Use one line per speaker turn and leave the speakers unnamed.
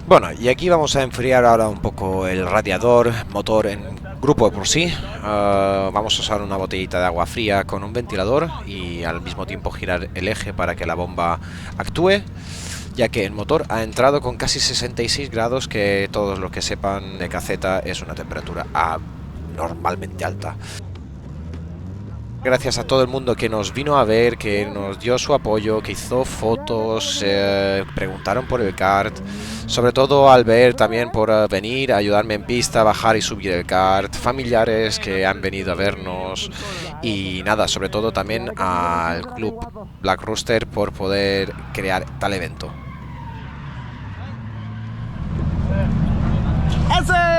Bueno, y aquí vamos a enfriar ahora un poco el radiador, motor en grupo por sí. Vamos a usar una botellita de agua fría con un ventilador y al mismo tiempo girar el eje para que la bomba actúe, ya que el motor ha entrado con casi 66 grados, que todos los que sepan de caceta es una temperatura normalmente alta. Gracias a todo el mundo que nos vino a ver, que nos dio su apoyo, que hizo fotos, preguntaron por el kart, sobre todo al ver también por venir a ayudarme en pista, bajar y subir el kart, familiares que han venido a vernos y nada, sobre todo también al club Black Rooster por poder crear tal evento.
¡Ese!